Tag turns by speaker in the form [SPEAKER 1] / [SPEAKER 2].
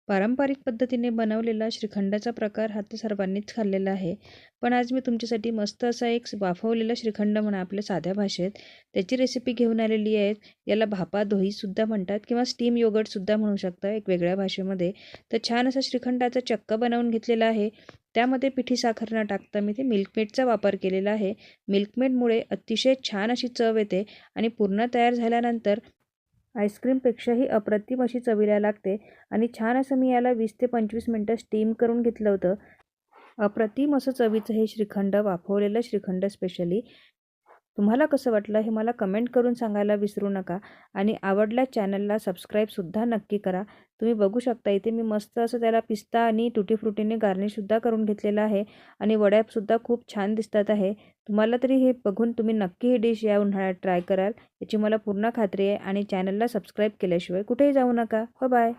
[SPEAKER 1] पारंपरिक पद्धतीने बनवलेला श्रीखंडाचा प्रकार हा तर सर्वांनीच खाल्लेला आहे. पण आज मी तुमच्यासाठी मस्त असा एक वाफवलेला श्रीखंड म्हणा आपल्या साध्या भाषेत, त्याची रेसिपी घेऊन आलेली आहे. याला भापा दोहीसुद्धा म्हणतात किंवा स्टीम योगर्टसुद्धा म्हणू शकता एक वेगळ्या भाषेमध्ये. तर छान असा श्रीखंडाचा चक्का बनवून घेतलेला आहे. त्यामध्ये पिठी साखर न टाकता मी ते मिल्कमेडचा वापर केलेला आहे. मिल्कमेडमुळे अतिशय छान अशी चव येते आणि पूर्ण तयार झाल्यानंतर आईस्क्रीमपेक्षाही अप्रतिम अशी चवीला लागते आणि छान असं मी याला 20 ते 25 मिनटं स्टीम करून घेतलं होतं. अप्रतिम असं चवीचं हे श्रीखंड, वाफवलेलं श्रीखंड स्पेशली. तुम्हाला कसं वाटलं हे मला कमेंट करून सांगायला विसरू नका आणि आवडल्या चॅनलला सबस्क्राईबसुद्धा नक्की करा. तुम्ही बघू शकता इथे मी मस्त असं त्याला पिस्ता आणि टुटी फ्रुटीने गार्निशसुद्धा करून घेतलेलं आहे आणि वड्यासुद्धा खूप छान दिसतात आहे. तुम्हाला तरी हे बघून तुम्ही नक्की ही डिश या उन्हाळ्यात ट्राय कराल याची मला पूर्ण खात्री आहे आणि चॅनलला सबस्क्राईब केल्याशिवाय कुठेही जाऊ नका. बाय.